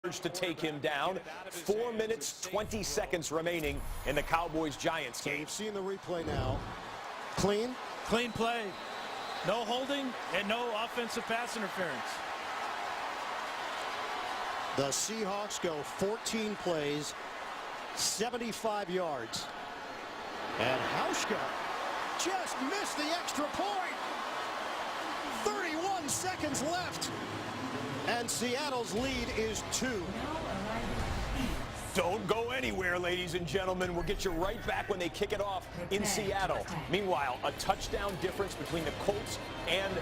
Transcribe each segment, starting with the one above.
to take him down. 4 minutes, 20 seconds remaining in the Cowboys-Giants game. You've seen the replay now. Clean play. No holding and no offensive pass interference. The Seahawks go 14 plays, 75 yards. And Hauschka just missed the extra point. 31 seconds left. And Seattle's lead is 2. Don't go anywhere, ladies and gentlemen. We'll get you right back when they kick it off in Seattle. Meanwhile, a touchdown difference between the Colts and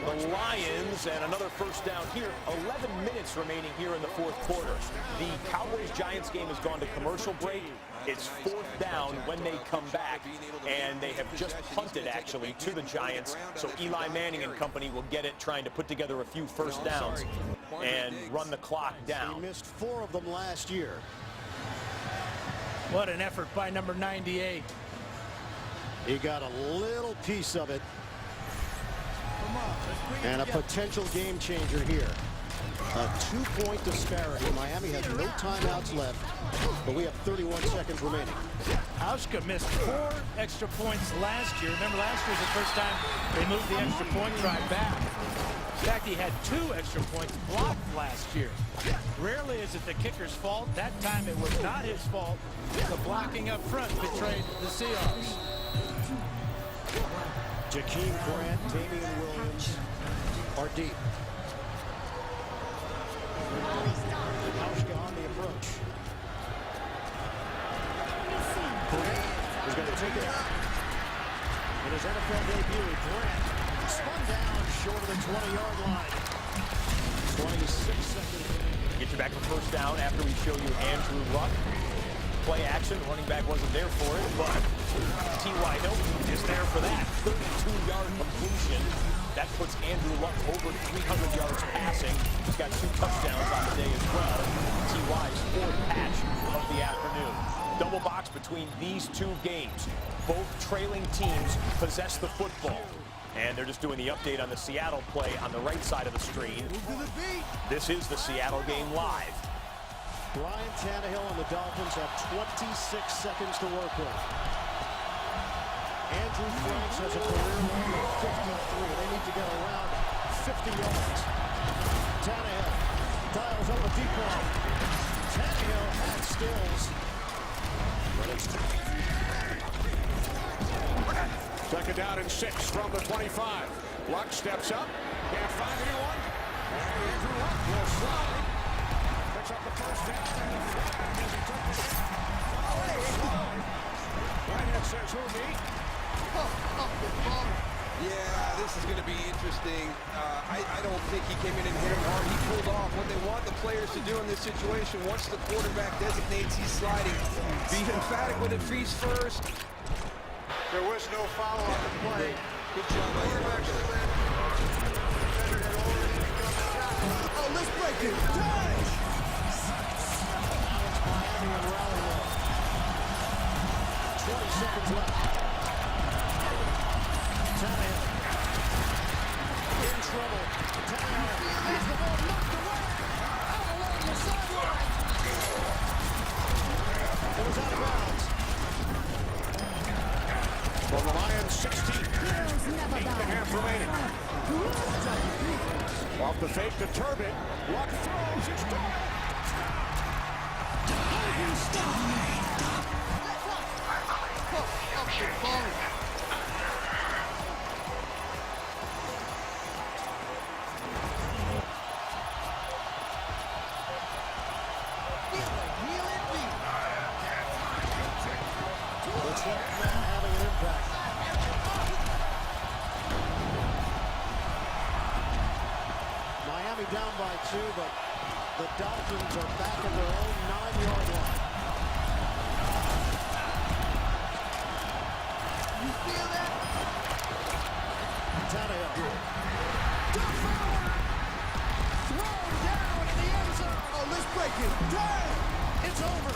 the Lions, and another first down here. 11 minutes remaining here in the fourth quarter. The Cowboys-Giants game has gone to commercial break. It's fourth down when they come back, and they have just punted, actually, to the Giants. So Eli Manning and company will get it, trying to put together a few first downs and run the clock down. He missed 4 of them last year. What an effort by number 98. He got a little piece of it. And a potential game changer here. A 2-point disparity. Miami has no timeouts left, but we have 31 seconds remaining. Hauschka missed 4 extra points last year. Remember, last year was the first time they moved the extra point try back. In fact, he had 2 extra points blocked last year. Rarely is it the kicker's fault. That time it was not his fault. The blocking up front betrayed the Seahawks. Jakeem Grant, Damian Williams are deep. Hauschka on the approach. Grant is going to take it out. In his NFL debut, Grant spun down short of the 20-yard line. 26 seconds. Get you back to first down after we show you Andrew Luck. Play action, running back wasn't there for it, but T.Y. Hilton is there for that 32-yard completion. That puts Andrew Luck over 300 yards passing. He's got 2 touchdowns on the day as well. T.Y.'s 4th catch of the afternoon. Double box between these 2 games. Both trailing teams possess the football. And they're just doing the update on the Seattle play on the right side of the screen. This is the Seattle game live. Ryan Tannehill and the Dolphins have 26 seconds to work with. Andrew Franks has a career long of 53. They need to get around 50 yards. Tannehill dials up a deep ball. Tannehill had stills. But it's 2nd down and 6 from the 25. Luck steps up. Can't find anyone. Andrew Luck will slide. Picks up the first down. Ryan says who me? Yeah, this is going to be interesting. I don't think he came in and hit him hard. He pulled off. What they want the players to do in this situation, once the quarterback designates he's sliding, be emphatic with it, feet first. There was no foul on the play. Good job by your quarterback. Oh, let's break it. Dash! Miami and Raleigh. 20 seconds left. Tannehill in trouble. Tannehill has the ball knocked away. Out along the sideline. It was out of bounds. Well, the Lions 16. 8.5 remaining. Off the fake to Turbin. Luck throws. It's done. Having an impact. Miami down by 2, but the Dolphins are back in their own 9-yard line. You feel that? Tannehill. Thrown down in the end zone. Oh, let's break it. Dang! It's over.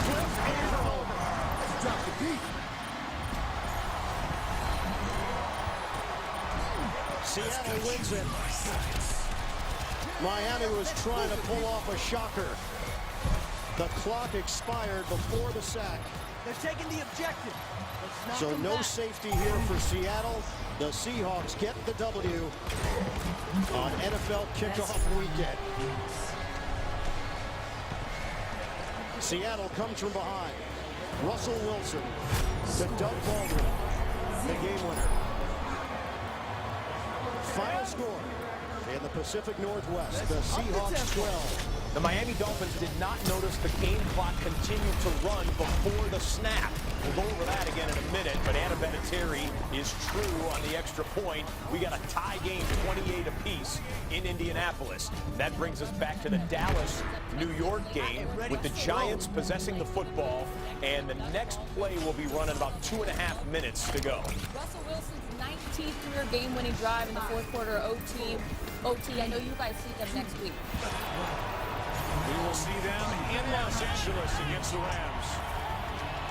Cliff and over. Drop the beat. Seattle wins it. Miami was trying to pull off a shocker. The clock expired before the sack. They're taking the objective. So no safety here for Seattle. The Seahawks get the W on NFL kickoff weekend. Seattle comes from behind. Russell Wilson to Doug Baldwin, the game winner. Final score in the Pacific Northwest, the Seahawks 12. The Miami Dolphins did not notice the game clock continue to run before the snap. We'll go over that again in a minute, but Anna Vinatieri is true on the extra point. We got a tie game, 28 apiece in Indianapolis. That brings us back to the Dallas-New York game with the Giants possessing the football, and the next play will be run in about 2.5 minutes to go. Russell Wilson's 19th career game-winning drive in the fourth quarter OT. I know you guys see them next week. We will see them in Los Angeles against the Rams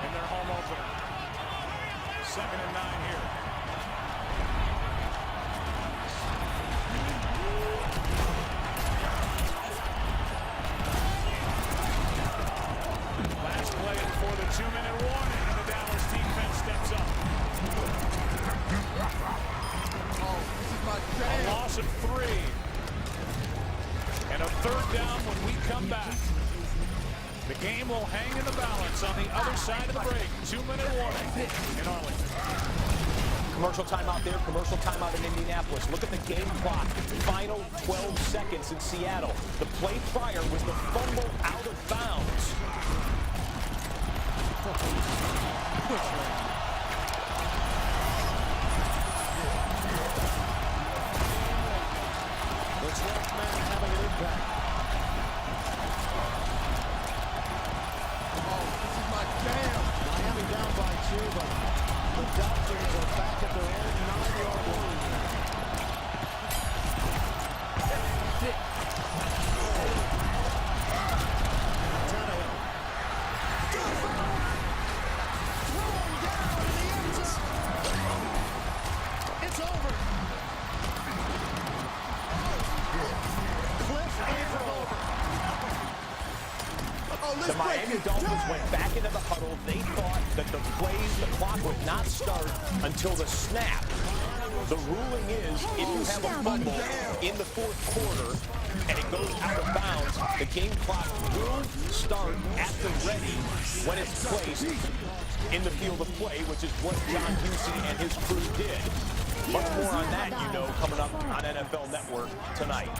in their home opener. 2nd and 9 here. Last play before the 2-minute warning, and the Dallas defense steps up. A loss of 3. And a 3rd down when we come back. The game will hang in the balance on the other side of the break. 2-minute warning in Arlington. Commercial timeout there, commercial timeout in Indianapolis. Look at the game clock. Final 12 seconds in Seattle. The play prior was the fumble out of bounds. This left man having an impact. Miami down by 2, but the Dolphins are back at their own 9-yard line. Tannehill. Throwing down in the end zone. It's over. Cliff Avril. The Miami Dolphins went back into the huddle. They thought that the clock would not start until the snap. The ruling is if you have a fumble in the fourth quarter and it goes out of bounds, the game clock will start at the ready when it's placed in the field of play, which is what John Busey and his crew did. Much more on that, you know, coming up on NFL Network tonight.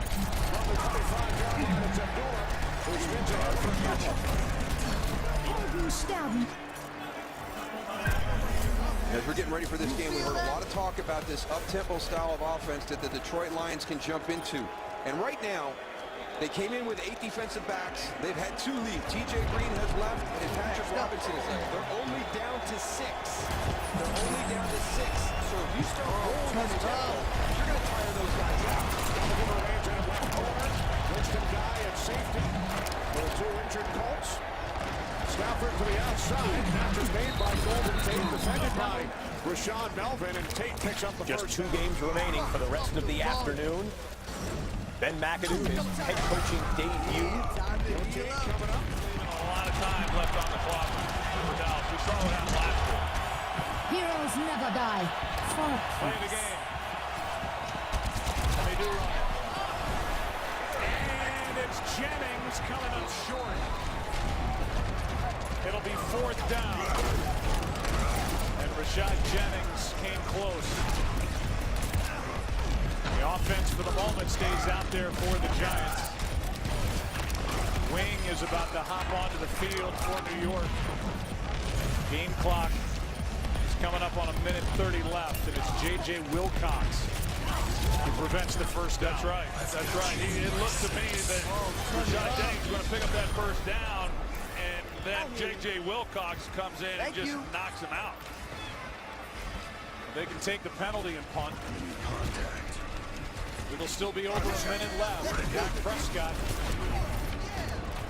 As we're getting ready for this game, we heard a lot of talk about this up-tempo style of offense that the Detroit Lions can jump into. And right now, they came in with 8 defensive backs. They've had 2 leave. TJ Green has left, and Patrick Robinson is left. They're only down to 6. They're only down to 6. So if you start rolling this tempo, you're going to tire those guys out. Winston Guy at safety for the 2 injured Colts. Stafford to the outside. Catch is made by Golden Tate, defended by Rashawn Melvin, and Tate picks up the Just first. 2 games remaining for the rest of the afternoon. Ben McAdoo, his head coaching debut. Coming up. A lot of time left on the clock for Dallas. We saw what happened last year. Heroes never die. Play the game. They do run it. And it's Jennings coming up short. It'll be 4th down. And Rashad Jennings came close. The offense for the moment stays out there for the Giants. Wing is about to hop onto the field for New York. Game clock is coming up on 1:30 left, and it's J.J. Wilcox who prevents the first down. That's right. That's right. It looked to me that Rashad Jennings is going to pick up that first down, and then J.J. Wilcox comes in and just knocks him out. They can take the penalty and punt. It'll still be over a minute left. Dak Prescott,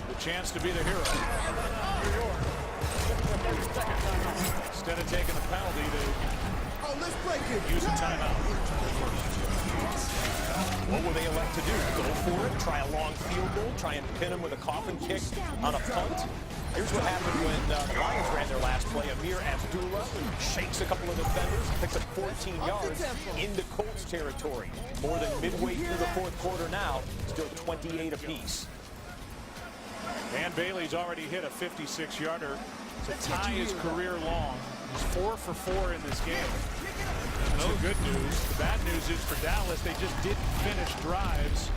the chance to be the hero. Instead of taking the penalty, they let's break it. Use a timeout. What will they elect to do? Go for it? Try a long field goal? Try and pin him with a coffin kick on a punt? Here's what happened when the Lions ran their last play. Amir Abdullah shakes a couple of defenders, picks up 14 yards into Colts territory. More than midway through the fourth quarter now, still 28 apiece. Dan Bailey's already hit a 56-yarder to tie his career long. He's 4 for 4 in this game. No good news. The bad news is for Dallas, they just didn't finish drives.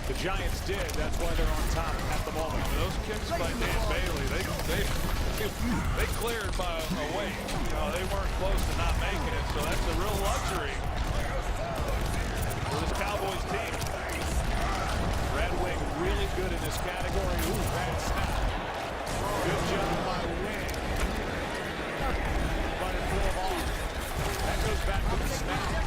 The Giants did. That's why they're on top at the moment. Those kicks by Dan Bailey, they cleared by a way. You know, they weren't close to not making it, so that's a real luxury for this Cowboys team. Red Wing really good in this category. Ooh, bad snap. Good job by Wing. But it flew him off. That goes back to the snap.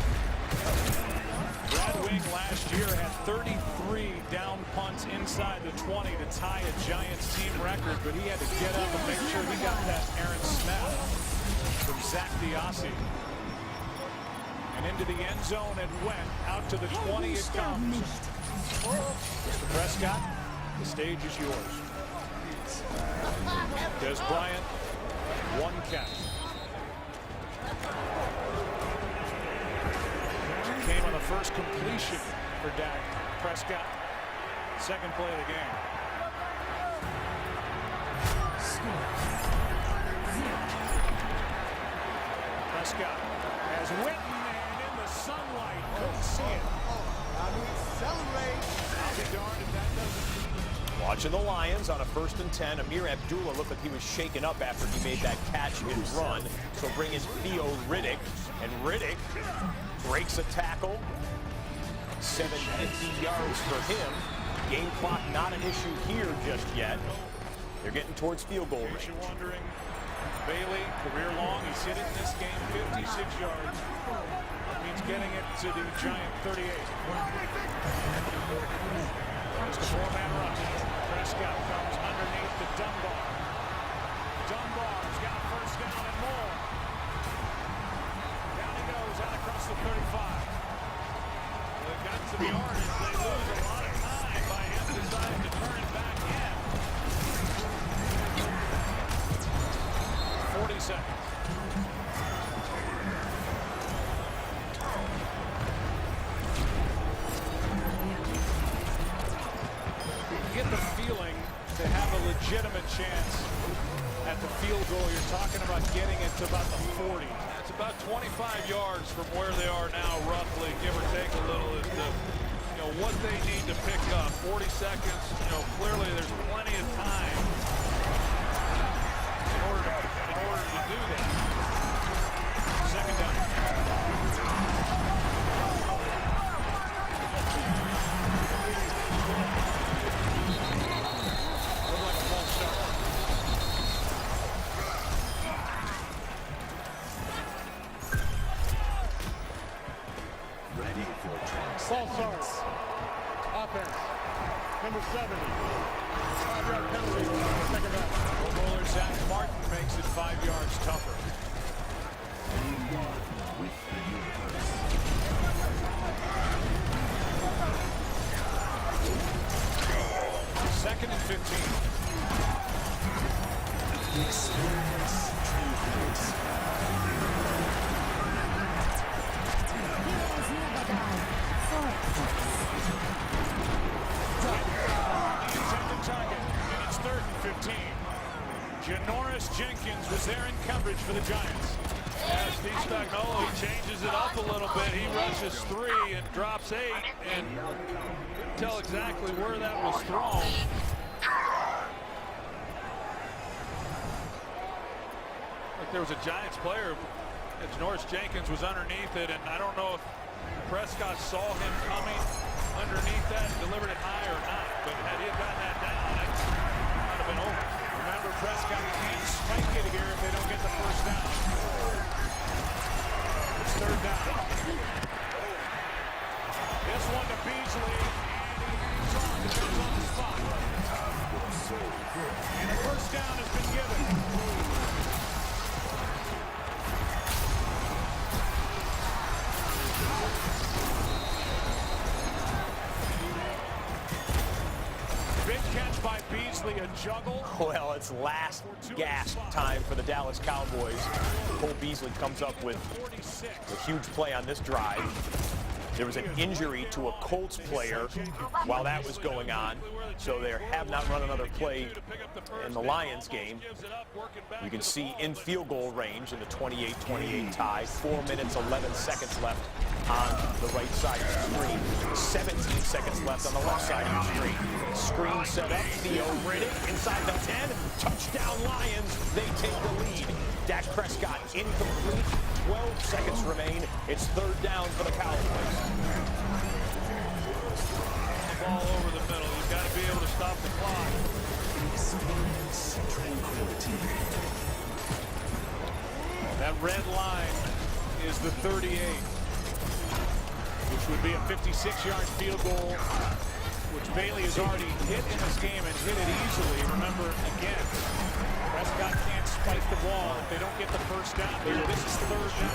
Brad Wing last year had 33 down punts inside the 20 to tie a Giants team record, but he had to get up and make sure he got that errant snap from Zach Diassi. And into the end zone and went out to the 20 it comes. Mr. Prescott, the stage is yours. Des Bryant, one catch. Came on the first completion for Dak Prescott. Second play of the game. Prescott has Whitman in the sunlight. Couldn't see it. Celebrate. I'll be darned if that doesn't. Watching the Lions on a 1st and 10. Amir Abdullah looked like he was shaken up after he made that catch and run. So bring in Theo Riddick. And Riddick breaks a tackle. 750 yards for him. Game clock not an issue here just yet. They're getting towards field goal range. You're wondering, Bailey, career long, he's hit it in this game, 56 yards. That means getting it to the Giant 38. It's the 4-man rush. Prescott comes underneath the Dunbar. Dunbar's got a first down and more. Down he goes, out across the 35. Well, it got to the yardage. They lose a lot of time by him deciding to turn it back in. 40 seconds. Get the feeling to have a legitimate chance at the field goal. You're talking about getting it to about the 40. It's about 25 yards from where they are now, roughly, give or take a little, is the, you know, what they need to pick up. 40 seconds, you know, clearly there's plenty of time in order to do that. Second down. False start. Offense. Number 70. 5-yard penalty. Second down. Pro Bowler Zach Martin makes it 5 yards tougher. Second and 15. Heroes never die. Intended target, and it's 3rd and 15. Janoris Jenkins was there in coverage for the Giants. As Steve Spagnuolo, he changes it up a little bit. He rushes 3 and drops 8, and couldn't tell exactly where that was thrown. Like there was a Giants player, Janoris Jenkins was underneath it, and I don't know if Prescott saw him coming underneath that and delivered it high or not, but had he gotten that down, that might have been over. Remember, Prescott can't spike it here if they don't get the first down. It's 3rd down. This one to Beasley, and he hangs on, depends on the spot. And the first down has been given. by Beasley, a juggle. Well, it's last gasp time for the Dallas Cowboys. Cole Beasley comes up with a huge play on this drive. There was an injury to a Colts player while that was going on, so they have not run another play in the Lions game. You can see in field goal range in the 28-28 tie, 4 minutes, 11 seconds left on the right side of the screen, 17 seconds left on the left side of the screen. Screen set up, Theo Riddick inside the 10, touchdown Lions, they take the lead. Dak Prescott incomplete, 12 seconds remain. It's third down for the Cowboys. The ball over the middle. You've got to be able to stop the clock. That red line is the 38, which would be a 56-yard field goal, which Bailey has already hit in this game and hit it easily. Remember, again, Prescott can't spike the ball if they don't get the first down here. This is third down.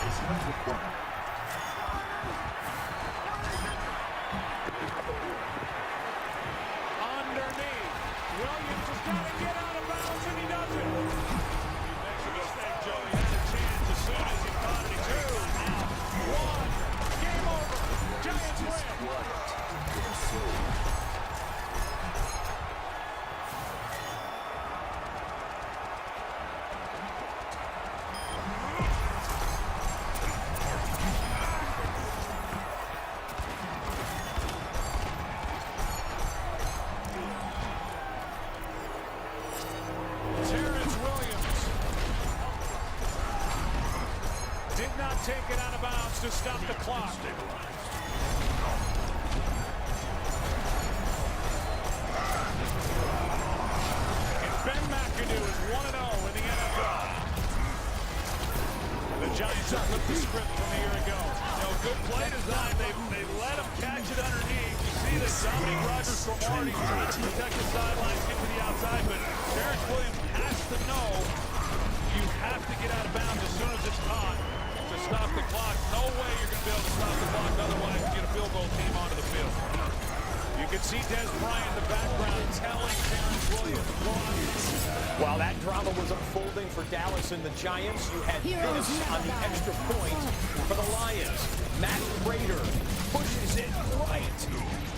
Underneath. Williams has got to get out of bounds, and he doesn't. He makes a mistake, Joe. He had a chance as soon as he caught it. 2, 1, game over. Giants win. Did not take it out of bounds to stop the clock. And Ben McAdoo is 1-0 in the NFL. The Giants have flipped the script from a year ago. Good play design. They let him catch it underneath. You see that Dominique Rodgers from Hardy trying to protect the sidelines, get to the outside, but Terrence Williams has to know you have to get out of bounds as soon as it's caught to stop the clock. No way you're going to be able to stop the clock, otherwise you get a field goal team onto the field. You can see Des Bryant in the background telling Terrence Williams. While that drama was unfolding for Dallas and the Giants, you had this on the extra point for the Lions. Matt Prater pushes it right.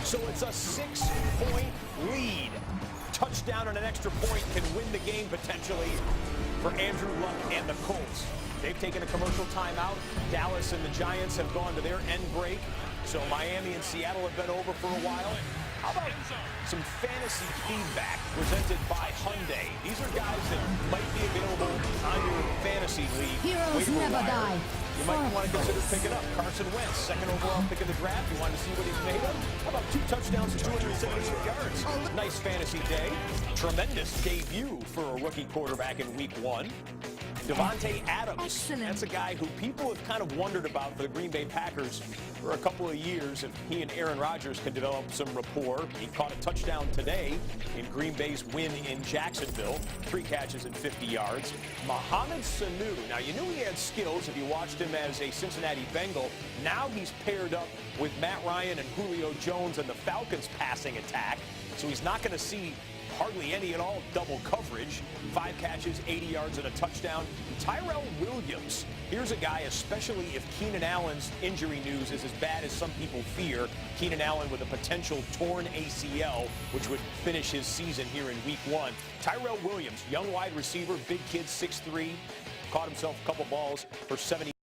So it's a 6-point lead. Touchdown and an extra point can win the game potentially for Andrew Luck and the Colts. They've taken a commercial timeout. Dallas and the Giants have gone to their end break. So Miami and Seattle have been over for a while. How about some fantasy feedback presented by Hyundai? These are guys that might be available on your fantasy league. Heroes never die. You might want to consider picking up Carson Wentz, second overall pick of the draft. You want to see what he's made of? How about 2 touchdowns, 278 yards? Nice fantasy day. Tremendous debut for a rookie quarterback in week 1. Devontae Adams. Excellent. That's a guy who people have kind of wondered about for the Green Bay Packers for a couple of years if he and Aaron Rodgers can develop some rapport. He caught a touchdown today in Green Bay's win in Jacksonville. 3 catches and 50 yards. Mohamed Sanu. Now, you knew he had skills if you watched him as a Cincinnati Bengal. Now he's paired up with Matt Ryan and Julio Jones and the Falcons' passing attack. So he's not going to see hardly any at all double coverage. 5 catches, 80 yards, and a touchdown. Tyrell Williams. Here's a guy, especially if Keenan Allen's injury news is as bad as some people fear. Keenan Allen with a potential torn ACL, which would finish his season here in week 1. Tyrell Williams, young wide receiver, big kid, 6'3", caught himself a couple balls for 70.